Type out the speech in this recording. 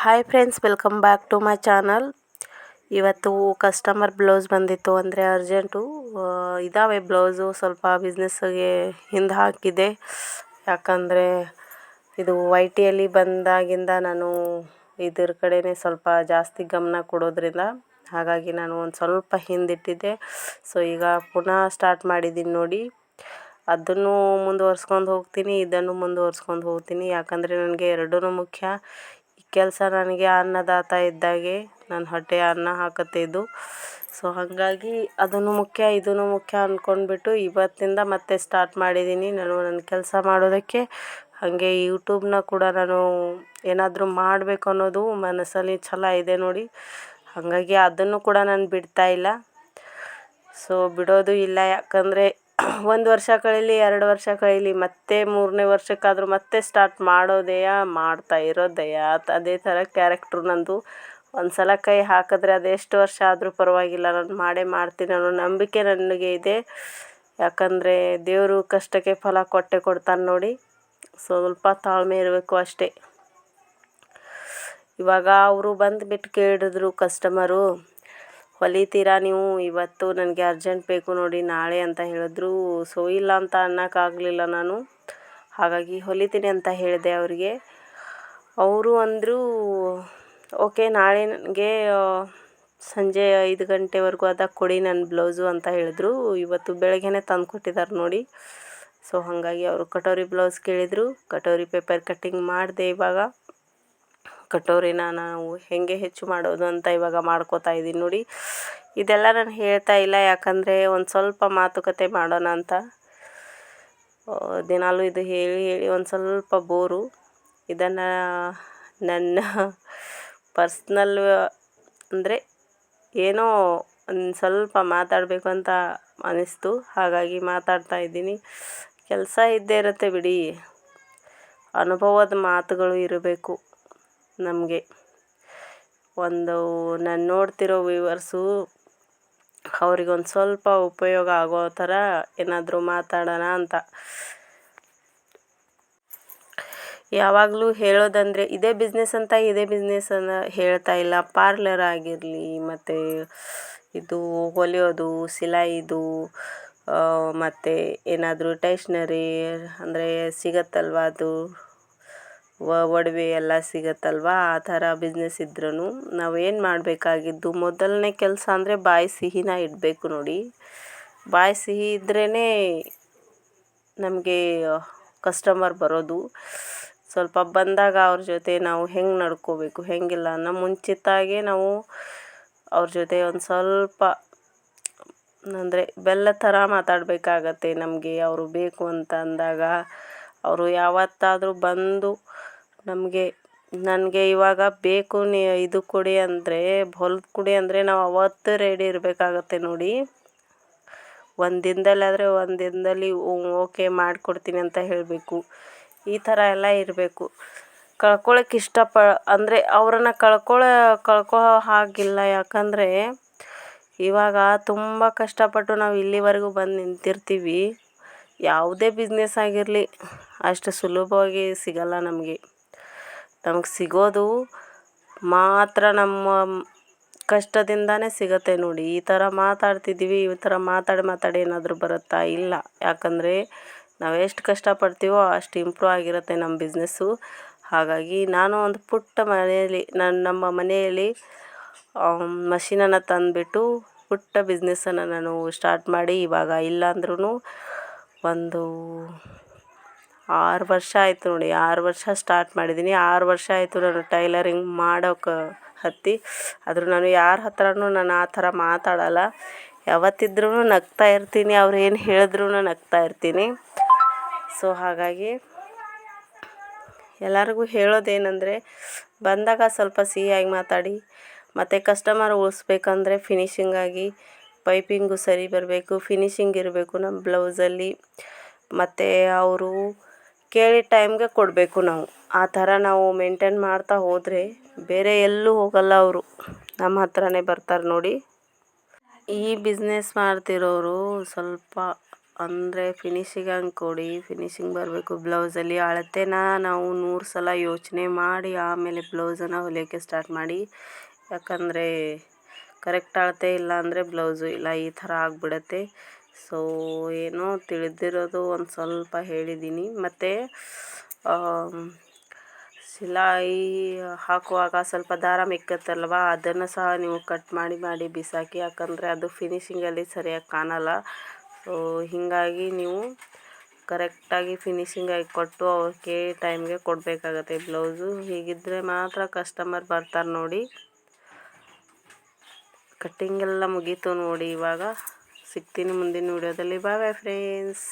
Hi friends, welcome back to my channel. ಇವತ್ತು customer blouse ಬಂದಿತ್ತು ಅಂದರೆ ಅರ್ಜೆಂಟು. ಇದ್ದಾವೆ ಬ್ಲೌಸು, ಸ್ವಲ್ಪ ಬಿಸ್ನೆಸ್ಸಿಗೆ ಹಿಂದೆ ಹಾಕಿದೆ. ಯಾಕಂದರೆ ಇದು ವೈ ಟಿಯಲ್ಲಿ ಬಂದಾಗಿಂದ ನಾನು ಇದ್ರ ಕಡೆನೇ ಸ್ವಲ್ಪ ಜಾಸ್ತಿ ಗಮನ ಕೊಡೋದ್ರಿಂದ ಹಾಗಾಗಿ ನಾನು ಒಂದು ಸ್ವಲ್ಪ ಹಿಂದಿಟ್ಟಿದ್ದೆ. ಸೊ ಈಗ ಪುನಃ ಸ್ಟಾರ್ಟ್ ಮಾಡಿದ್ದೀನಿ ನೋಡಿ. ಅದನ್ನು ಮುಂದುವರ್ಸ್ಕೊಂಡು ಹೋಗ್ತೀನಿ, ಇದನ್ನು ಮುಂದುವರ್ಸ್ಕೊಂಡು ಹೋಗ್ತೀನಿ. ಯಾಕಂದರೆ ನನಗೆ ಎರಡೂ ಮುಖ್ಯ. ಈ ಕೆಲಸ ನನಗೆ ಅನ್ನದಾತ ಇದ್ದಾಗೆ, ನನ್ನ ಹೊಟ್ಟೆಯ ಅನ್ನ ಹಾಕುತ್ತಿದ್ದು. ಸೊ ಹಾಗಾಗಿ ಅದನ್ನು ಮುಖ್ಯ ಇದನ್ನು ಮುಖ್ಯ ಅಂದ್ಕೊಂಡ್ಬಿಟ್ಟು ಇವತ್ತಿಂದ ಮತ್ತೆ ಸ್ಟಾರ್ಟ್ ಮಾಡಿದ್ದೀನಿ ನಾನು ನನ್ನ ಕೆಲಸ ಮಾಡೋದಕ್ಕೆ. ಹಾಗೆ ಯೂಟ್ಯೂಬ್ನ ಕೂಡ ನಾನು ಏನಾದರೂ ಮಾಡಬೇಕು ಅನ್ನೋದು ಮನಸ್ಸಲ್ಲಿ ಛಲ ಇದೆ ನೋಡಿ. ಹಾಗಾಗಿ ಅದನ್ನು ಕೂಡ ನಾನು ಬಿಡ್ತಾ ಇಲ್ಲ. ಸೊ ಬಿಡೋದು ಇಲ್ಲ. ಯಾಕಂದರೆ 1 ವರ್ಷ ಕಳೀಲಿ, 2 ವರ್ಷ ಕಳೀಲಿ, ಮತ್ತೆ 3ನೇ ವರ್ಷಕ್ಕಾದರೂ ಮತ್ತೆ ಸ್ಟಾರ್ಟ್ ಮಾಡೋದೆಯಾ, ಮಾಡ್ತಾ ಇರೋದೆಯಾ, ಅದೇ ಥರ ಕ್ಯಾರೆಕ್ಟ್ರು ನಂದು. ಒಂದು ಸಲ ಕೈ ಹಾಕಿದ್ರೆ ಅದೆಷ್ಟು ವರ್ಷ ಆದರೂ ಪರವಾಗಿಲ್ಲ, ನಾನು ಮಾಡೇ ಮಾಡ್ತೀನಿ ಅನ್ನೋ ನಂಬಿಕೆ ನನಗೆ ಇದೆ. ಯಾಕಂದರೆ ದೇವರು ಕಷ್ಟಕ್ಕೆ ಫಲ ಕೊಟ್ಟೇ ಕೊಡ್ತಾನೆ ನೋಡಿ. ಸ್ವಲ್ಪ ತಾಳ್ಮೆ ಇರಬೇಕು ಅಷ್ಟೇ. ಇವಾಗ ಅವರು ಬಂದುಬಿಟ್ಟು ಕೇಳಿದ್ರು ಕಸ್ಟಮರು, ಹೊಲಿತೀರಾ ನೀವು ಇವತ್ತು, ನನಗೆ ಅರ್ಜೆಂಟ್ ಬೇಕು ನೋಡಿ ನಾಳೆ ಅಂತ ಹೇಳಿದ್ರು. ಸೊ ಇಲ್ಲ ಅಂತ ಅನ್ನೋಕ್ಕಾಗಲಿಲ್ಲ ನಾನು. ಹಾಗಾಗಿ ಹೊಲಿತೀನಿ ಅಂತ ಹೇಳಿದೆ ಅವರಿಗೆ. ಅವರು ಅಂದರು, ಓಕೆ ನಾಳೆ ನನಗೆ ಸಂಜೆ 5 ಗಂಟೆವರೆಗೂ ಅದಾಗ ಕೊಡಿ ನನ್ನ ಬ್ಲೌಸು ಅಂತ ಹೇಳಿದ್ರು. ಇವತ್ತು ಬೆಳಗ್ಗೆನೇ ತಂದು ಕೊಟ್ಟಿದ್ದಾರೆ ನೋಡಿ. ಸೊ ಹಾಗಾಗಿ ಅವರು ಕಟೋರಿ ಬ್ಲೌಸ್ ಕೇಳಿದರು. ಕಟೋರಿ ಪೇಪರ್ ಕಟ್ಟಿಂಗ್ ಮಾಡಿದೆ. ಇವಾಗ ಕಟೋರಿನ ನಾವು ಹೇಗೆ ಹೆಚ್ಚು ಮಾಡೋದು ಅಂತ ಇವಾಗ ಮಾಡ್ಕೋತಾ ಇದ್ದೀನಿ ನೋಡಿ. ಇದೆಲ್ಲ ನಾನು ಹೇಳ್ತಾ ಇಲ್ಲ, ಯಾಕಂದರೆ ಒಂದು ಸ್ವಲ್ಪ ಮಾತುಕತೆ ಮಾಡೋಣ ಅಂತ. ದಿನಾಲೂ ಇದು ಹೇಳಿ ಹೇಳಿ ಒಂದು ಸ್ವಲ್ಪ ಬೋರು. ಇದನ್ನು ನನ್ನ ಪರ್ಸ್ನಲ್ ಅಂದರೆ ಏನೋ ಒಂದು ಸ್ವಲ್ಪ ಮಾತಾಡಬೇಕು ಅಂತ ಅನ್ನಿಸ್ತು. ಹಾಗಾಗಿ ಮಾತಾಡ್ತಾ ಇದ್ದೀನಿ. ಕೆಲಸ ಇದ್ದೇ ಇರುತ್ತೆ ಬಿಡಿ, ಅನುಭವದ ಮಾತುಗಳು ಇರಬೇಕು ನಮಗೆ. ಒಂದು ನಾನು ನೋಡ್ತಿರೋ ವ್ಯೂವರ್ಸು ಅವ್ರಿಗೊಂದು ಸ್ವಲ್ಪ ಉಪಯೋಗ ಆಗೋ ಥರ ಏನಾದರೂ ಮಾತಾಡೋಣ ಅಂತ. ಯಾವಾಗಲೂ ಹೇಳೋದಂದರೆ ಇದೇ ಬಿಸ್ನೆಸ್ ಅಂತ ಇದೇ ಬಿಸ್ನೆಸ್ಸನ್ನು ಹೇಳ್ತಾ ಇಲ್ಲ. ಪಾರ್ಲರ್ ಆಗಿರಲಿ, ಮತ್ತು ಇದು ಹೊಲಿಯೋದು, ಸಿಲಾಯಿದು, ಮತ್ತು ಏನಾದರೂ ಟೇಷ್ನರಿ ಅಂದರೆ ಸಿಗತ್ತಲ್ವ, ಅದು ಒಡವೆ ಎಲ್ಲ ಸಿಗತ್ತಲ್ವ, ಆ ಥರ ಬಿಸ್ನೆಸ್ ಇದ್ರೂ ನಾವೇನು ಮಾಡಬೇಕಾಗಿದ್ದು ಮೊದಲನೇ ಕೆಲಸ ಅಂದರೆ ಬಾಯಿ ಸಿಹಿನ ಇಡಬೇಕು ನೋಡಿ. ಬಾಯಿ ಸಿಹಿ ಇದ್ರೇ ನಮಗೆ ಕಸ್ಟಮರ್ ಬರೋದು. ಸ್ವಲ್ಪ ಬಂದಾಗ ಅವ್ರ ಜೊತೆ ನಾವು ಹೆಂಗೆ ನಡ್ಕೋಬೇಕು, ಹೆಂಗಿಲ್ಲ ಅನ್ನೋ ಮುಂಚಿತಾಗೆ ನಾವು ಅವ್ರ ಜೊತೆ ಒಂದು ಸ್ವಲ್ಪ ಅಂದರೆ ಬೆಲ್ಲ ಥರ ಮಾತಾಡಬೇಕಾಗತ್ತೆ ನಮಗೆ. ಅವರು ಬೇಕು ಅಂತ ಅಂದಾಗ ಅವರು ಯಾವತ್ತಾದರೂ ಬಂದು ನನಗೆ ಇವಾಗ ಬೇಕು, ಇದು ಕೊಡಿ ಅಂದರೆ, ಹೊಲ್ದು ಕೊಡಿ ಅಂದರೆ ನಾವು ಅವತ್ತು ರೆಡಿ ಇರಬೇಕಾಗತ್ತೆ ನೋಡಿ. ಒಂದು ದಿನದಲ್ಲಾದರೆ ಒಂದು ದಿನದಲ್ಲಿ ಓಕೆ ಮಾಡಿಕೊಡ್ತೀನಿ ಅಂತ ಹೇಳಬೇಕು. ಈ ಥರ ಎಲ್ಲ ಇರಬೇಕು. ಕಳ್ಕೊಳ್ಳೋಕೆ ಅಂದರೆ ಅವರನ್ನು ಕಳ್ಕೊಳ್ಳೋ ಹಾಗಿಲ್ಲ. ಯಾಕಂದರೆ ಇವಾಗ ತುಂಬ ಕಷ್ಟಪಟ್ಟು ನಾವು ಇಲ್ಲಿವರೆಗೂ ಬಂದು ನಿಂತಿರ್ತೀವಿ. ಯಾವುದೇ ಬಿಸ್ನೆಸ್ ಆಗಿರಲಿ ಅಷ್ಟು ಸುಲಭವಾಗಿ ಸಿಗಲ್ಲ ನಮಗೆ. ನಮಗೆ ಸಿಗೋದು ಮಾತ್ರ ನಮ್ಮ ಕಷ್ಟದಿಂದನೇ ಸಿಗತ್ತೆ ನೋಡಿ. ಈ ಥರ ಮಾತಾಡ್ತಿದ್ದೀವಿ, ಈ ಥರ ಮಾತಾಡಿ ಏನಾದರೂ ಬರುತ್ತಾ? ಇಲ್ಲ. ಯಾಕಂದರೆ ನಾವು ಎಷ್ಟು ಕಷ್ಟಪಡ್ತೀವೋ ಅಷ್ಟು ಇಂಪ್ರೂವ್ ಆಗಿರುತ್ತೆ ನಮ್ಮ ಬಿಸ್ನೆಸ್ಸು. ಹಾಗಾಗಿ ನಾನು ಒಂದು ಪುಟ್ಟ ಮನೆಯಲ್ಲಿ ನಮ್ಮ ಮನೆಯಲ್ಲಿ ಮಷೀನನ್ನು ತಂದುಬಿಟ್ಟು ಪುಟ್ಟ ಬಿಸ್ನೆಸ್ಸನ್ನು ನಾನು ಸ್ಟಾರ್ಟ್ ಮಾಡಿ ಇವಾಗ ಇಲ್ಲ ಅಂದ್ರೂ ಒಂದು 6 ವರ್ಷ ಆಯಿತು ನೋಡಿ. 6 ವರ್ಷ ಸ್ಟಾರ್ಟ್ ಮಾಡಿದ್ದೀನಿ. 6 ವರ್ಷ ಆಯಿತು ನಾನು ಟೈಲರಿಂಗ್ ಮಾಡೋಕೆ ಹತ್ತಿ. ಆದರೂ ನಾನು ಯಾರ ಹತ್ರನೂ ನಾನು ಆ ಥರ ಮಾತಾಡಲ್ಲ. ಯಾವತ್ತಿದ್ರೂ ನಗ್ತಾ ಇರ್ತೀನಿ. ಅವ್ರು ಏನು ಹೇಳಿದ್ರೂ ನಗ್ತಾ ಇರ್ತೀನಿ. ಸೊ ಹಾಗಾಗಿ ಎಲ್ಲರಿಗೂ ಹೇಳೋದೇನೆಂದರೆ, ಬಂದಾಗ ಸ್ವಲ್ಪ ಸಿಹಿಯಾಗಿ ಮಾತಾಡಿ. ಮತ್ತು ಕಸ್ಟಮರ್ ಉಳಿಸ್ಬೇಕಂದ್ರೆ ಫಿನಿಶಿಂಗಾಗಿ ಪೈಪಿಂಗು ಸರಿ ಬರಬೇಕು, ಫಿನಿಶಿಂಗ್ ಇರಬೇಕು ನಮ್ಮ ಬ್ಲೌಸಲ್ಲಿ. ಮತ್ತು ಅವರು ಕೇಳಿದ ಟೈಮ್ಗೆ ಕೊಡಬೇಕು ನಾವು. ಆ ಥರ ನಾವು ಮೇಂಟೈನ್ ಮಾಡ್ತಾ ಹೋದರೆ ಬೇರೆ ಎಲ್ಲೂ ಹೋಗಲ್ಲ, ಅವರು ನಮ್ಮ ಹತ್ರನೇ ಬರ್ತಾರೆ ನೋಡಿ. ಈ ಬಿಸ್ನೆಸ್ ಮಾಡ್ತಿರೋರು ಸ್ವಲ್ಪ ಅಂದರೆ ಫಿನಿಶಿಂಗ್ ಹಂಗೆ ಕೊಡಿ, ಫಿನಿಶಿಂಗ್ ಬರಬೇಕು ಬ್ಲೌಸಲ್ಲಿ. ಅಳತೆನ ನಾವು 100 ಸಲ ಯೋಚನೆ ಮಾಡಿ ಆಮೇಲೆ ಬ್ಲೌಸನ್ನು ಹೊಲಿಯೋಕ್ಕೆ ಸ್ಟಾರ್ಟ್ ಮಾಡಿ. ಯಾಕಂದರೆ ಕರೆಕ್ಟ್ ಅಳತೆ ಇಲ್ಲ ಅಂದರೆ ಬ್ಲೌಸು ಇಲ್ಲ, ಈ ಥರ ಆಗಿಬಿಡತ್ತೆ. ಸೊ ಏನೋ ತಿಳಿದಿರೋದು ಒಂದು ಸ್ವಲ್ಪ ಹೇಳಿದ್ದೀನಿ. ಮತ್ತು ಸಿಲಾಯಿ ಹಾಕುವಾಗ ಸ್ವಲ್ಪ ದಾರ ಮಿಕ್ಕತ್ತಲ್ವ, ಅದನ್ನು ಸಹ ನೀವು ಕಟ್ ಮಾಡಿ ಮಾಡಿ ಬಿಸಾಕಿ. ಯಾಕಂದರೆ ಅದು ಫಿನಿಶಿಂಗಲ್ಲಿ ಸರಿಯಾಗಿ ಕಾಣಲ್ಲ. ಸೊ ಹೀಗಾಗಿ ನೀವು ಕರೆಕ್ಟಾಗಿ ಫಿನಿಶಿಂಗಾಗಿ ಕೊಟ್ಟು ಅವ್ರಿಗೆ ಟೈಮ್ಗೆ ಕೊಡಬೇಕಾಗತ್ತೆ ಬ್ಲೌಸು. ಹೀಗಿದ್ದರೆ ಮಾತ್ರ ಕಸ್ಟಮರ್ ಬರ್ತಾರೆ ನೋಡಿ. ಕಟ್ಟಿಂಗ್ ಎಲ್ಲ ಮುಗೀತು ನೋಡಿ. ಇವಾಗ ಸಿಗ್ತೀನಿ ಮುಂದಿನ ವಿಡಿಯೋದಲ್ಲಿ. ಬಾಯ್ ಬಾಯ್ ಫ್ರೆಂಡ್ಸ್.